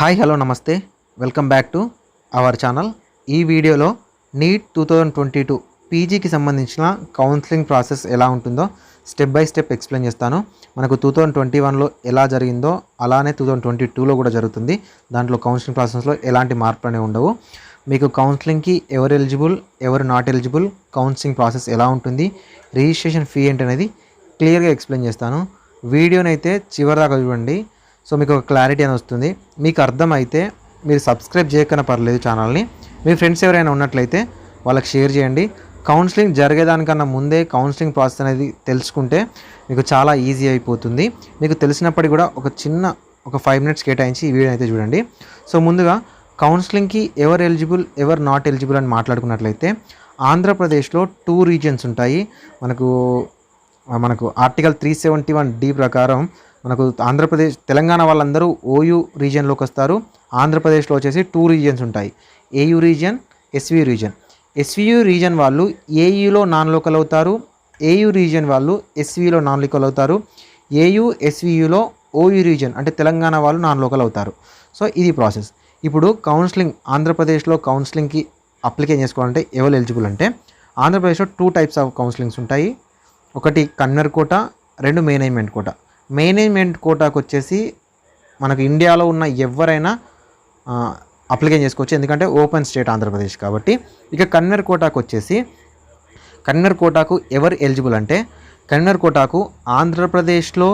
Hi hello నమస్తే welcome back to our channel. ఈ వీడియోలో నీట్ 2022 పీజీకి సంబంధించిన కౌన్సిలింగ్ ప్రాసెస్ ఎలా ఉంటుందో స్టెప్ బై స్టెప్ ఎక్స్ప్లెయిన్ చేస్తాను. మనకు 2021లో ఎలా జరిగిందో అలానే 2022లో కూడా జరుగుతుంది. దాంట్లో కౌన్సిలింగ్ ప్రాసెస్లో ఎలాంటి మార్పులు అనేవి ఉండవు. మీకు కౌన్సిలింగ్కి ఎవరు ఎలిజిబుల్, ఎవరు నాట్ ఎలిజిబుల్, కౌన్సిలింగ్ ప్రాసెస్ ఎలా ఉంటుంది, రిజిస్ట్రేషన్ ఫీ ఏంటనేది క్లియర్గా ఎక్స్ప్లెయిన్ చేస్తాను. వీడియోనైతే చివరిదాకా చూడండి. సో మీకు ఒక క్లారిటీ అని వస్తుంది. మీకు అర్థమైతే మీరు సబ్స్క్రైబ్ చేయకన్నా పర్లేదు ఛానల్ని. మీ ఫ్రెండ్స్ ఎవరైనా ఉన్నట్లయితే వాళ్ళకి షేర్ చేయండి. కౌన్సిలింగ్ జరిగేదానికన్నా ముందే కౌన్సిలింగ్ ప్రాసెస్ అనేది తెలుసుకుంటే మీకు చాలా ఈజీ అయిపోతుంది. మీకు తెలిసినప్పటికీ కూడా ఒక 5 మినిట్స్ కేటాయించి ఈ వీడియో అయితే చూడండి. సో ముందుగా కౌన్సిలింగ్కి ఎవరు ఎలిజిబుల్, ఎవరు నాట్ ఎలిజిబుల్ అని మాట్లాడుకున్నట్లయితే ఆంధ్రప్రదేశ్లో 2 రీజియన్స్ ఉంటాయి. మనకు ఆర్టికల్ 371D ప్రకారం మనకు ఆంధ్రప్రదేశ్, తెలంగాణ వాళ్ళందరూ ఓయూ రీజియన్లోకి వస్తారు. ఆంధ్రప్రదేశ్లో వచ్చేసి 2 రీజియన్స్ ఉంటాయి, AU region, SVU region. SVU region వాళ్ళు ఏయూలో నాన్ లోకల్ అవుతారు, ఏయూ రీజియన్ వాళ్ళు ఎస్వీలో నాన్ లోకల్ అవుతారు. ఏయూ ఎస్వీయూలో ఓయూ రీజియన్ అంటే తెలంగాణ వాళ్ళు నాన్ లోకల్ అవుతారు. సో ఇది ప్రాసెస్. ఇప్పుడు కౌన్సిలింగ్ ఆంధ్రప్రదేశ్లో కౌన్సిలింగ్కి అప్లికేషన్ చేసుకోవాలంటే ఎవరు ఎలిజిబుల్ అంటే ఆంధ్రప్రదేశ్లో 2 టైప్స్ ఆఫ్ కౌన్సిలింగ్స్ ఉంటాయి. ఒకటి convener quota, 2 management quota. Management కోటాకు వచ్చేసి మనకు ఇండియాలో ఉన్న ఎవరైనా అప్లికేషన్ చేసుకోవచ్చు, ఎందుకంటే ఓపెన్ స్టేట్ ఆంధ్రప్రదేశ్ కాబట్టి. ఇక కన్వర్ కోటాకు వచ్చేసి కన్వర్ కోటాకు ఎవరు ఎలిజిబుల్ అంటే కన్వర్ కోటాకు ఆంధ్రప్రదేశ్లో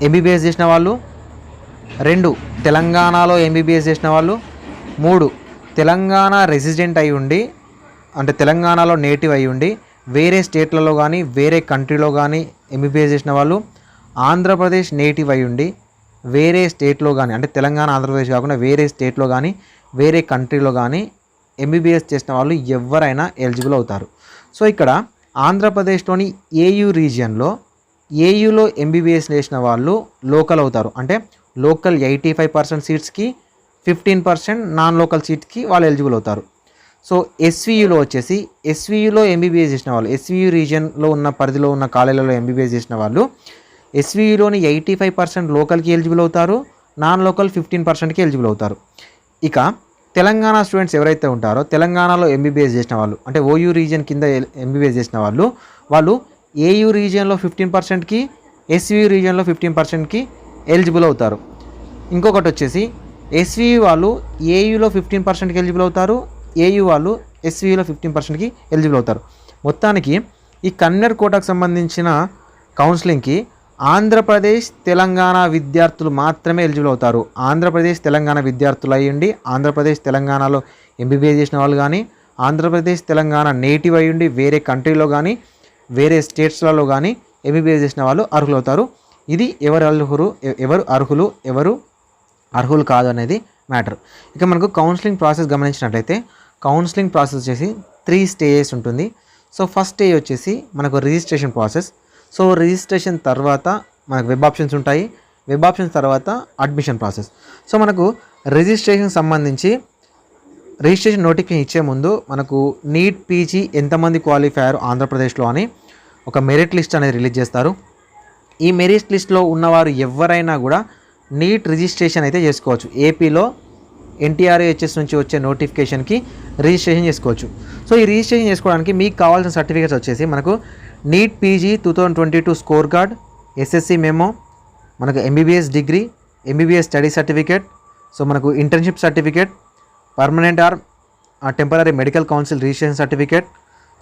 ఎంబీబీఎస్ చేసిన వాళ్ళు, 2 తెలంగాణలో ఎంబీబీఎస్ చేసిన వాళ్ళు, 3 తెలంగాణ రెసిడెంట్ అయి ఉండి అంటే తెలంగాణలో నేటివ్ అయి ఉండి వేరే స్టేట్లలో కానీ వేరే కంట్రీలో కానీ ఎంబీబీఎస్ చేసిన వాళ్ళు, ఆంధ్రప్రదేశ్ నేటివ్ అయి ఉండి వేరే స్టేట్లో కానీ అంటే తెలంగాణ ఆంధ్రప్రదేశ్ కాకుండా వేరే స్టేట్లో కానీ వేరే కంట్రీలో కానీ ఎంబీబీఎస్ చేసిన వాళ్ళు ఎవరైనా ఎలిజిబుల్ అవుతారు. సో ఇక్కడ ఆంధ్రప్రదేశ్లోని ఏయూ రీజియన్లో ఏయూలో ఎంబీబీఎస్ చేసిన వాళ్ళు లోకల్ అవుతారు. అంటే లోకల్ 85% సీట్స్కి 15% నాన్ లోకల్ సీట్స్కి వాళ్ళు ఎలిజిబుల్ అవుతారు. సో ఎస్వీయూలో వచ్చేసి ఎస్వీయూలో ఎంబీబీఎస్ చేసిన వాళ్ళు, ఎస్వీయూ రీజియన్లో ఉన్న పరిధిలో ఉన్న కాలేజీలలో ఎంబీబీఎస్ చేసిన వాళ్ళు ఎస్వీయూలోని 85% లోకల్కి ఎలిజిబుల్ అవుతారు, నాన్ లోకల్ 15%కి ఎలిజిబుల్ అవుతారు. ఇక తెలంగాణ స్టూడెంట్స్ ఎవరైతే ఉంటారో తెలంగాణలో ఎంబీబీఎస్ చేసిన వాళ్ళు అంటే ఓయూ రీజియన్ కింద ఎంబీబీఎస్ చేసిన వాళ్ళు ఏయూ రీజియన్లో 15%కి, ఎస్వీయూ రీజియన్లో 15%కి ఎలిజిబుల్ అవుతారు. ఇంకొకటి వచ్చేసి ఎస్వీయూ వాళ్ళు ఏయూలో 15%కి ఎలిజిబుల్ అవుతారు, ఏయూ వాళ్ళు ఎస్వీయూలో 15%కి ఎలిజిబుల్ అవుతారు. మొత్తానికి ఈ కన్వర్ కోటాకు సంబంధించిన కౌన్సిలింగ్కి ఆంధ్రప్రదేశ్ తెలంగాణ విద్యార్థులు మాత్రమే ఎలిజిబుల్ అవుతారు. ఆంధ్రప్రదేశ్ తెలంగాణ విద్యార్థులు అయ్యుండి ఆంధ్రప్రదేశ్ తెలంగాణలో ఎంబీబీఎస్ చేసిన వాళ్ళు కానీ, ఆంధ్రప్రదేశ్ తెలంగాణ నేటివ్ అయ్యుండి వేరే కంట్రీలో కానీ వేరే స్టేట్స్లలో కానీ ఎంబీబీఎస్ చేసిన వాళ్ళు అర్హులు అవుతారు. ఇది ఎవరు అర్హులు ఎవరు అర్హులు కాదు అనేది మ్యాటర్. ఇక మనకు కౌన్సిలింగ్ ప్రాసెస్ గమనించినట్లయితే కౌన్సిలింగ్ ప్రాసెస్ వచ్చేసి 3 స్టేజెస్ ఉంటుంది. సో ఫస్ట్ స్టేజ్ వచ్చేసి మనకు రిజిస్ట్రేషన్ ప్రాసెస్. సో రిజిస్ట్రేషన్ తర్వాత మనకు వెబ్ ఆప్షన్స్ ఉంటాయి, వెబ్ ఆప్షన్స్ తర్వాత అడ్మిషన్ ప్రాసెస్. సో మనకు రిజిస్ట్రేషన్ సంబంధించి రిజిస్ట్రేషన్ నోటిఫికేషన్ ఇచ్చే ముందు మనకు నీట్ పీజీ ఎంతమంది క్వాలిఫై అయ్యారు ఆంధ్రప్రదేశ్లో అని ఒక మెరిట్ లిస్ట్ అనేది రిలీజ్ చేస్తారు. ఈ మెరిట్ లిస్ట్లో ఉన్నవారు ఎవరైనా కూడా నీట్ రిజిస్ట్రేషన్ అయితే చేసుకోవచ్చు. ఏపీలో NTRHS నుంచి వచ్చే నోటిఫికేషన్కి రిజిస్ట్రేషన్ చేసుకోవచ్చు. సో ఈ రిజిస్ట్రేషన్ చేసుకోవడానికి మీకు కావాల్సిన సర్టిఫికేట్స్ వచ్చేసి మనకు NEET PG 2022 score card, SSC memo, మనకు MBBS degree, MBBS study certificate, so మనకు internship certificate, permanent or temporary medical council registration certificate.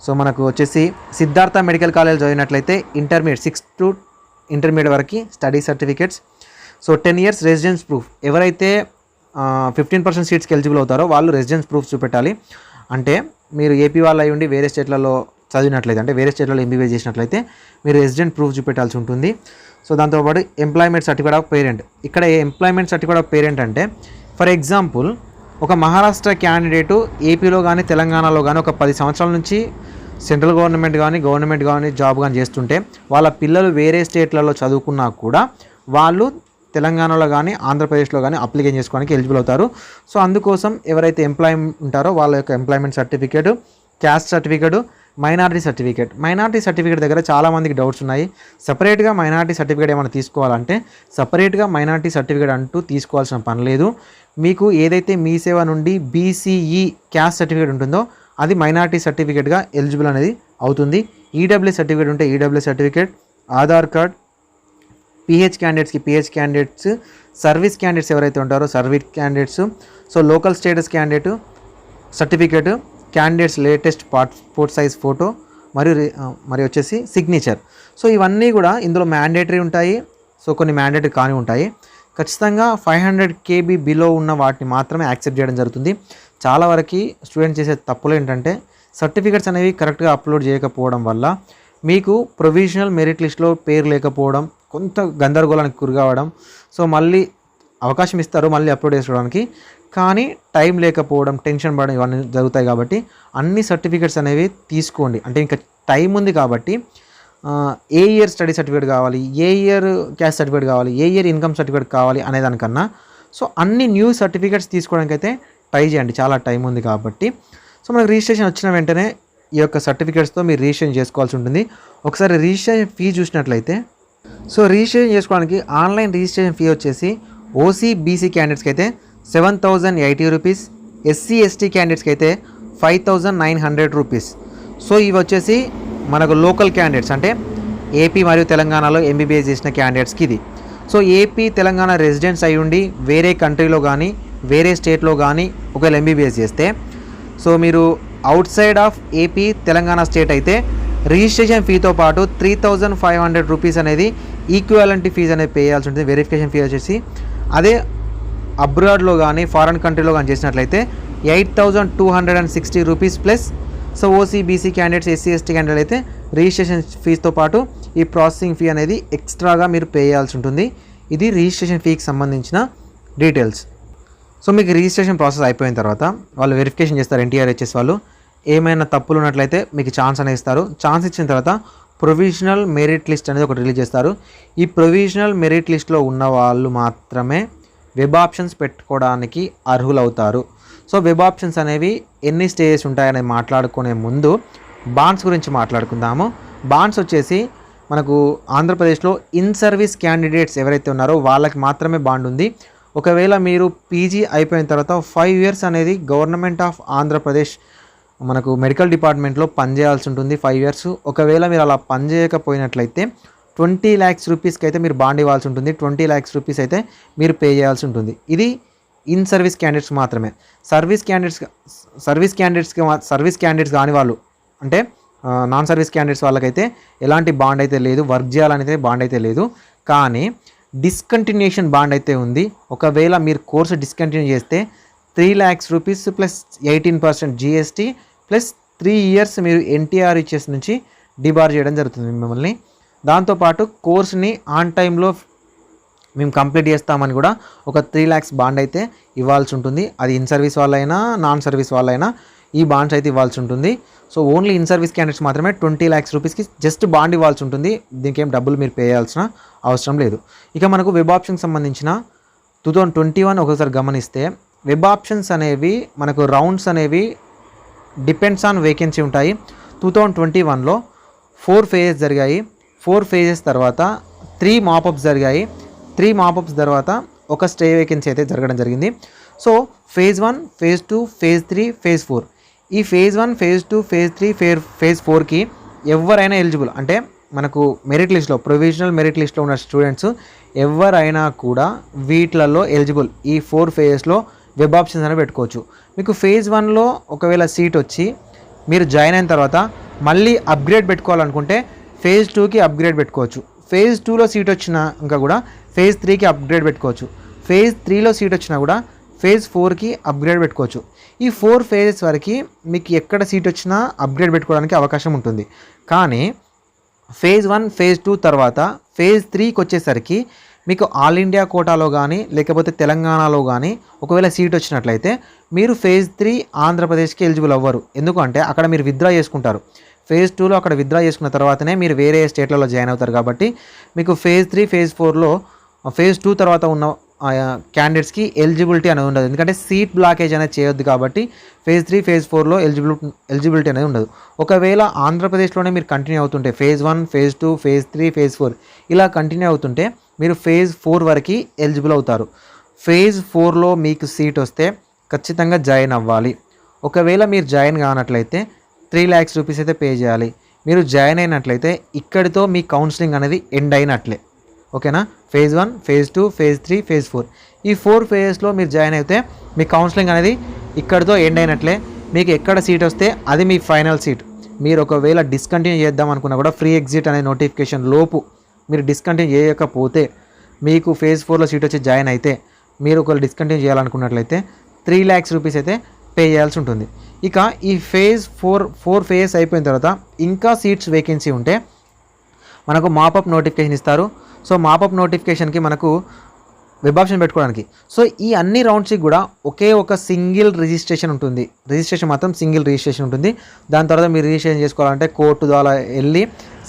So మనకు వచ్చేసి సిద్ధార్థ మెడికల్ కాలేజ్ చదివినట్లయితే ఇంటర్మీడియట్ 6th to ఇంటర్మీడియట్ వరకు study certificates. So 10 years residence proof. ఎవరైతే 15% సీట్స్కి eligible అవుతారో వాళ్ళు residence proof చూపెట్టాలి. అంటే మీరు ఏపీ వాళ్ళు అయి ఉండి వేరే స్టేట్లలో చదివినట్లయితే అంటే వేరే స్టేట్లలో ఎంబీబీఎస్ చేసినట్లయితే మీరు రెసిడెంట్ ప్రూఫ్ చూపెట్టాల్సి ఉంటుంది. సో దాంతోపాటు ఎంప్లాయ్మెంట్ సర్టిఫికేట్ ఆఫ్ పేరెంట్. ఇక్కడ ఎంప్లాయ్మెంట్ సర్టిఫికేట్ ఆఫ్ పేరెంట్ అంటే ఫర్ ఎగ్జాంపుల్ ఒక మహారాష్ట్ర క్యాండిడేటు ఏపీలో కానీ తెలంగాణలో కానీ ఒక 10 సంవత్సరాల నుంచి సెంట్రల్ గవర్నమెంట్ కానీ జాబ్ కానీ చేస్తుంటే వాళ్ళ పిల్లలు వేరే స్టేట్లలో చదువుకున్నా కూడా వాళ్ళు తెలంగాణలో కానీ ఆంధ్రప్రదేశ్లో కానీ అప్లికేషన్ చేసుకోవడానికి ఎలిజిబుల్ అవుతారు. సో అందుకోసం ఎవరైతే ఎంప్లాయ్ ఉంటారో వాళ్ళ యొక్క employment certificate, caste certificate, minority certificate దగ్గర చాలామందికి డౌట్స్ ఉన్నాయి. సపరేట్గా మైనారిటీ సర్టిఫికేట్ ఏమైనా తీసుకోవాలంటే సపరేట్గా మైనారిటీ సర్టిఫికేట్ అంటూ తీసుకోవాల్సిన పని లేదు. మీకు ఏదైతే మీ సేవ నుండి బీసీఈ క్యాస్ట్ సర్టిఫికేట్ ఉంటుందో అది మైనారిటీ సర్టిఫికేట్గా ఎలిజిబుల్ అనేది అవుతుంది. ఈడబ్ల్యూఎస్ సర్టిఫికేట్ ఉంటే EWS certificate, Aadhaar card, pH candidates, service candidates ఎవరైతే ఉంటారో service candidates, so local status candidate certificate, candidates latest passport size photo మరియు వచ్చేసి సిగ్నేచర్. సో ఇవన్నీ కూడా ఇందులో మ్యాండేటరీ ఉంటాయి. సో కొన్ని మ్యాండేటరీ కానీ ఉంటాయి. ఖచ్చితంగా 500 KB బిలో ఉన్న వాటిని మాత్రమే యాక్సెప్ట్ చేయడం జరుగుతుంది. చాలా వరకు స్టూడెంట్స్ చేసే తప్పులు ఏంటంటే సర్టిఫికేట్స్ అనేవి కరెక్ట్గా అప్లోడ్ చేయకపోవడం వల్ల మీకు ప్రొవిజనల్ మెరిట్ లిస్ట్లో పేరు లేకపోవడం, కొంత గందరగోళానికి గురి కావడం. సో మళ్ళీ అవకాశం ఇస్తారు మళ్ళీ అప్లోడ్ చేసుకోవడానికి, కానీ టైం లేకపోవడం, టెన్షన్ పడడం ఇవన్నీ జరుగుతాయి. కాబట్టి అన్ని సర్టిఫికేట్స్ అనేవి తీసుకోండి. అంటే ఇంకా టైం ఉంది కాబట్టి ఏ ఇయర్ స్టడీ సర్టిఫికేట్ కావాలి, ఏ ఇయర్ క్యాస్ట్ సర్టిఫికేట్ కావాలి, ఏ ఇయర్ ఇన్కమ్ సర్టిఫికేట్ కావాలి అనే దానికన్నా సో అన్ని న్యూ సర్టిఫికేట్స్ తీసుకోవడానికి అయితే ట్రై చేయండి. చాలా టైం ఉంది కాబట్టి. సో మనకు రిజిస్ట్రేషన్ వచ్చిన వెంటనే ఈ యొక్క సర్టిఫికేట్స్తో మీరు రిజిస్ట్రేషన్ చేసుకోవాల్సి ఉంటుంది. ఒకసారి రిజిస్ట్రేషన్ ఫీ చూసినట్లయితే సో రిజిస్ట్రేషన్ చేసుకోవడానికి ఆన్లైన్ రిజిస్ట్రేషన్ ఫీ వచ్చేసి ఓసీ బీసీ క్యాండిడేట్స్కి అయితే 7,080 రూపీస్, ఎస్సీ ఎస్టీ క్యాండిడేట్స్కి అయితే 5,900 రూపీస్. సో ఇవి వచ్చేసి మనకు లోకల్ క్యాండిడేట్స్ అంటే ఏపీ మరియు తెలంగాణలో ఎంబీబీఎస్ చేసిన క్యాండిడేట్స్కి ఇది. సో ఏపీ తెలంగాణ రెసిడెంట్స్ అయి ఉండి వేరే కంట్రీలో కానీ వేరే స్టేట్లో కానీ ఒకవేళ ఎంబీబీఎస్ చేస్తే సో మీరు out side of AP Telangana state అయితే రిజిస్ట్రేషన్ ఫీతో పాటు 3,500 రూపీస్ అనేది ఈక్వాలిటీ ఫీజు అనేది పే చేయాల్సి ఉంటుంది. వెరిఫికేషన్ ఫీ వచ్చేసి అదే అబ్రాడ్లో కానీ ఫారెన్ కంట్రీలో కానీ చేసినట్లయితే 8,260 rupees plus. So OC BC candidates, SC ST candidate అయితే రిజిస్ట్రేషన్ ఫీజుతో పాటు ఈ ప్రాసెసింగ్ ఫీ అనేది ఎక్స్ట్రాగా మీరు పే చేయాల్సి ఉంటుంది. ఇది రిజిస్ట్రేషన్ ఫీకి సంబంధించిన డీటెయిల్స్. సో మీకు రిజిస్ట్రేషన్ ప్రాసెస్ అయిపోయిన తర్వాత వాళ్ళు వెరిఫికేషన్ చేస్తారు. NTRHS వాళ్ళు ఏమైనా తప్పులు ఉన్నట్లయితే మీకు ఛాన్స్ అనేది ఇస్తారు. ఛాన్స్ ఇచ్చిన తర్వాత ప్రొవిజనల్ మెరిట్ లిస్ట్ అనేది ఒకటి రిలీజ్ చేస్తారు. ఈ ప్రొవిజనల్ మెరిట్ లిస్ట్లో ఉన్న వాళ్ళు మాత్రమే వెబ్ ఆప్షన్స్ పెట్టుకోవడానికి అర్హులవుతారు. సో వెబ్ ఆప్షన్స్ అనేవి ఎన్ని స్టేజెస్ ఉంటాయని మాట్లాడుకునే ముందు బాండ్స్ గురించి మాట్లాడుకుందాము. బాండ్స్ వచ్చేసి మనకు ఆంధ్రప్రదేశ్లో ఇన్ సర్వీస్ క్యాండిడేట్స్ ఎవరైతే ఉన్నారో వాళ్ళకి మాత్రమే బాండ్ ఉంది. ఒకవేళ మీరు పీజీ అయిపోయిన తర్వాత 5 years అనేది గవర్నమెంట్ ఆఫ్ ఆంధ్రప్రదేశ్ మనకు మెడికల్ డిపార్ట్మెంట్లో పనిచేయాల్సి ఉంటుంది 5 years. ఒకవేళ మీరు అలా పనిచేయకపోయినట్లయితే 20 lakhs రూపీస్కి అయితే మీరు బాండ్ ఇవ్వాల్సి ఉంటుంది. 20 lakhs రూపీస్ అయితే మీరు పే చేయాల్సి ఉంటుంది. ఇది ఇన్ సర్వీస్ క్యాండిడేట్స్ మాత్రమే. సర్వీస్ క్యాండిడేట్స్ కాని వాళ్ళు అంటే నాన్ సర్వీస్ క్యాండిడేట్స్ వాళ్ళకైతే ఎలాంటి బాండ్ అయితే లేదు, వర్క్ చేయాలనైతే బాండ్ అయితే లేదు. కానీ డిస్కంటిన్యూషన్ బాండ్ అయితే ఉంది. ఒకవేళ మీరు కోర్సు డిస్కంటిన్యూ చేస్తే 3 lakhs rupees plus 18% GST plus 3 years మీరు NTRHS నుంచి డిబార్ చేయడం జరుగుతుంది మిమ్మల్ని. దాంతోపాటు కోర్స్ని ఆన్ టైంలో మేము కంప్లీట్ చేస్తామని కూడా ఒక 3 lakhs బాండ్ అయితే ఇవ్వాల్సి ఉంటుంది. అది ఇన్ సర్వీస్ వాళ్ళైనా నాన్ సర్వీస్ వాళ్ళైనా ఈ బాండ్స్ అయితే ఇవ్వాల్సి ఉంటుంది. So only in service candidates మాత్రమే 20 lakhs రూపీస్కి జస్ట్ బాండ్ ఇవ్వాల్సి ఉంటుంది. దీనికి ఏం డబ్బులు మీరు పే చేయాల్సిన అవసరం లేదు. ఇక మనకు వెబ్ ఆప్షన్కి సంబంధించిన 2021 ఒకసారి గమనిస్తే వెబ్ ఆప్షన్స్ అనేవి మనకు రౌండ్స్ అనేవి డిపెండ్స్ ఆన్ వేకెన్సీ ఉంటాయి. 2021లో 4 phases జరిగాయి. 4 phases తర్వాత 3 మాపప్స్ జరిగాయి. 3 మాపప్స్ తర్వాత ఒక స్టే వేకెన్సీ అయితే జరగడం జరిగింది. So phase 1, phase 2, phase 3, phase 4 ఈ phase 1, phase 2, phase 3, phase 4కి ఎవరైనా ఎలిజిబుల్. అంటే మనకు మెరిట్ లిస్ట్లో ప్రొవిజనల్ మెరిట్ లిస్ట్లో ఉన్న స్టూడెంట్స్ ఎవరైనా కూడా వీటిలలో ఎలిజిబుల్. ఈ 4 phases వెబ్ ఆప్షన్స్ అనేవి పెట్టుకోవచ్చు. మీకు phase 1లో ఒకవేళ సీట్ వచ్చి మీరు జాయిన్ అయిన తర్వాత మళ్ళీ అప్గ్రేడ్ పెట్టుకోవాలనుకుంటే phase 2కి అప్గ్రేడ్ పెట్టుకోవచ్చు. phase 2లో సీట్ వచ్చినా ఇంకా కూడా phase 3కి అప్గ్రేడ్ పెట్టుకోవచ్చు. phase 3లో సీట్ వచ్చినా కూడా phase 4కి అప్గ్రేడ్ పెట్టుకోవచ్చు. ఈ 4 phases వరకు మీకు ఎక్కడ సీట్ వచ్చినా అప్గ్రేడ్ పెట్టుకోవడానికి అవకాశం ఉంటుంది. కానీ phase 1, phase 2 తర్వాత phase 3కి వచ్చేసరికి మీకు ఆల్ ఇండియా కోటాలో కానీ లేకపోతే తెలంగాణలో కానీ ఒకవేళ సీట్ వచ్చినట్లయితే మీరు phase 3 ఆంధ్రప్రదేశ్కి ఎలిజిబుల్ అవ్వరు. ఎందుకంటే అక్కడ మీరు విత్డ్రా చేసుకుంటారు. phase 2లో అక్కడ విత్డ్రా చేసుకున్న తర్వాతనే మీరు వేరే స్టేట్లలో జాయిన్ అవుతారు. కాబట్టి మీకు phase 3, phase 4లో phase 2 తర్వాత ఉన్న క్యాండిడేట్స్కి ఎలిజిబిలిటీ అనేది ఉండదు, ఎందుకంటే సీట్ బ్లాకేజ్ అనేది చేయొద్దు కాబట్టి ఫేజ్ 3 ఫేజ్ 4లో ఎలిజిబిలిటీ అనేది ఉండదు. ఒకవేళ ఆంధ్రప్రదేశ్లోనే మీరు కంటిన్యూ అవుతుంటే ఫేజ్ 1 ఫేజ్ 2 ఫేజ్ 3 ఫేజ్ 4 ఇలా కంటిన్యూ అవుతుంటే మీరు ఫేజ్ 4 వరకు ఎలిజిబుల్ అవుతారు. ఫేజ్ 4లో మీకు సీట్ వస్తే ఖచ్చితంగా జాయిన్ అవ్వాలి. ఒకవేళ మీరు జాయిన్ కానట్లయితే 3 lakhs రూపీస్ అయితే పే చేయాలి. మీరు జాయిన్ అయినట్లయితే ఇక్కడితో మీ కౌన్సిలింగ్ అనేది ఎండ్ అయినట్లే. ఓకేనా? ఫేజ్ 1 ఫేజ్ 2 ఫేజ్ 3 ఫేజ్ 4 ఈ 4 ఫేజెస్లో మీరు జాయిన్ అయితే మీ కౌన్సిలింగ్ అనేది ఇక్కడితో ఎండ్ అయినట్లే. మీకు ఎక్కడ సీట్ వస్తే అది మీ ఫైనల్ సీట్. మీరు ఒకవేళ డిస్కంటిన్యూ చేద్దాం అనుకున్నా కూడా ఫ్రీ ఎగ్జిట్ అనే నోటిఫికేషన్ లోపు మీరు డిస్కంటిన్యూ చేయకపోతే మీకు ఫేజ్ 4లో సీట్ వచ్చి జాయిన్ అయితే మీరు ఒకవేళ డిస్కంటిన్యూ చేయాలనుకున్నట్లయితే 3 lakhs రూపీస్ అయితే పే చేయాల్సి ఉంటుంది. ఇక ఈ ఫేజ్ 4 ఫేజ్ అయిపోయిన తర్వాత ఇంకా సీట్స్ వేకెన్సీ ఉంటే మనకు మాపప్ నోటిఫికేషన్ ఇస్తారు. సో మాపప్ నోటిఫికేషన్కి మనకు వెబ్ ఆప్షన్ పెట్టుకోవడానికి సో ఈ అన్ని రౌండ్స్కి కూడా ఒకే ఒక సింగిల్ రిజిస్ట్రేషన్ ఉంటుంది. రిజిస్ట్రేషన్ మాత్రం సింగిల్ రిజిస్ట్రేషన్ ఉంటుంది. దాని తర్వాత మీరు రిజిస్ట్రేషన్ చేసుకోవాలంటే కోర్టు ద్వారా వెళ్ళి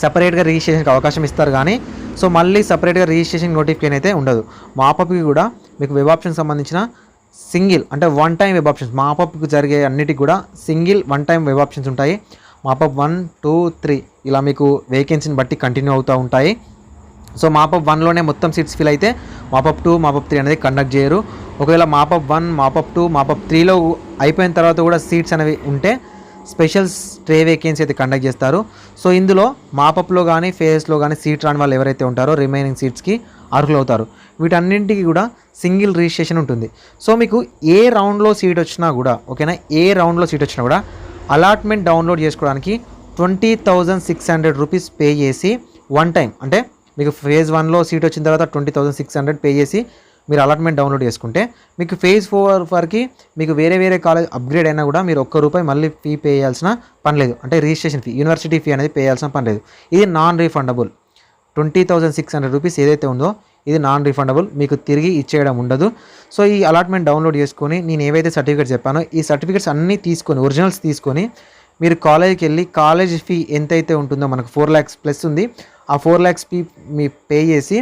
సపరేట్గా రిజిస్ట్రేషన్కి అవకాశం ఇస్తారు, కానీ సో మళ్ళీ సపరేట్గా రిజిస్ట్రేషన్ నోటిఫికేషన్ అయితే ఉండదు. మాపప్కి కూడా మీకు వెబ్ ఆప్షన్ సంబంధించిన సింగిల్ అంటే 1 time వెబ్ ఆప్షన్స్ మాపప్కి జరిగే అన్నిటికి కూడా సింగిల్ 1 time వెబ్ ఆప్షన్స్ ఉంటాయి. మాపప్ 1 2 3 ఇలా మీకు వేకెన్సీని బట్టి కంటిన్యూ అవుతూ ఉంటాయి. సో మాపప్ 1లోనే మొత్తం సీట్స్ ఫిల్ అయితే మాపప్ 2 మాపప్ 3 అనేది కండక్ట్ చేయరు. ఒకవేళ మాపప్ 1 మాపప్ 2 మాపప్ 3లో అయిపోయిన తర్వాత కూడా సీట్స్ అనేవి ఉంటే స్పెషల్ స్టే వేకెన్సీ అయితే కండక్ట్ చేస్తారు. సో ఇందులో మాపప్లో కానీ ఫేజ్లో కానీ సీట్ రాని వాళ్ళు ఎవరైతే ఉంటారో రిమైనింగ్ సీట్స్కి అర్హులు అవుతారు. వీటన్నింటికి కూడా సింగిల్ రిజిస్ట్రేషన్ ఉంటుంది. సో మీకు ఏ రౌండ్లో సీట్ వచ్చినా కూడా ఓకేనా, ఏ రౌండ్లో సీట్ వచ్చినా కూడా అలాట్మెంట్ డౌన్లోడ్ చేసుకోవడానికి 20,600 రూపీస్ పే చేసి 1 time అంటే మీకు ఫేజ్ 1లో సీట్ వచ్చిన తర్వాత 20,600 పే చేసి మీరు అలాట్మెంట్ డౌన్లోడ్ చేసుకుంటే మీకు ఫేజ్ 4 వరకు మీకు వేరే కాలేజ్ అప్గ్రేడ్ అయినా కూడా మీరు ₹1 మళ్ళీ ఫీ పే చేయాల్సిన పని లేదు. అంటే రిజిస్ట్రేషన్ ఫీ యూనివర్సిటీ ఫీ అనేది పే చేయాల్సిన పని లేదు. ఇది నాన్ రీఫండబుల్. 20,600 రూపీస్ ఏదైతే ఉందో ఇది నాన్ రీఫండబుల్, మీకు తిరిగి ఇచ్చేయడం ఉండదు. సో ఈ అలాట్మెంట్ డౌన్లోడ్ చేసుకొని నేను ఏవైతే సర్టిఫికేట్స్ చెప్పానో ఈ సర్టిఫికేట్స్ అన్నీ తీసుకొని ఒరిజినల్స్ తీసుకొని మీరు కాలేజ్కి వెళ్ళి కాలేజ్ ఫీ ఎంతైతే ఉంటుందో మనకు 4 lakhs ప్లస్ ఉంది, ఆ 4 lakhs ఫీ మీ పే చేసి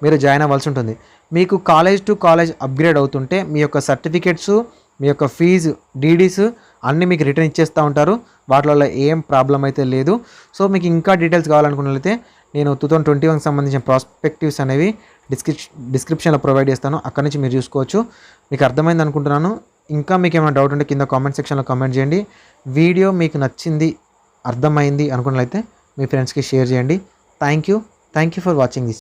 మీరు జాయిన్ అవ్వాల్సి ఉంటుంది. మీకు కాలేజ్ టు కాలేజ్ అప్గ్రేడ్ అవుతుంటే మీ యొక్క సర్టిఫికేట్స్ మీ యొక్క ఫీజు డీడీస్ అన్నీ మీకు రిటర్న్ ఇచ్చేస్తూ ఉంటారు. వాటిలో ఏం ప్రాబ్లం అయితే లేదు. సో మీకు ఇంకా డీటెయిల్స్ కావాలనుకున్నట్లయితే నేను 2021 సంబంధించిన ప్రాస్పెక్టివ్స్ అనేవి డిస్క్రిప్షన్లో ప్రొవైడ్ చేస్తాను, అక్కడి నుంచి మీరు చూసుకోవచ్చు. మీకు అర్థమైంది అనుకుంటున్నాను. ఇంకా మీకు ఏమైనా డౌట్ ఉంటే కింద కామెంట్ సెక్షన్లో కామెంట్ చేయండి. వీడియో మీకు నచ్చింది అర్థమైంది అనుకున్నట్లయితే మీ ఫ్రెండ్స్కి షేర్ చేయండి. Thank you for watching this.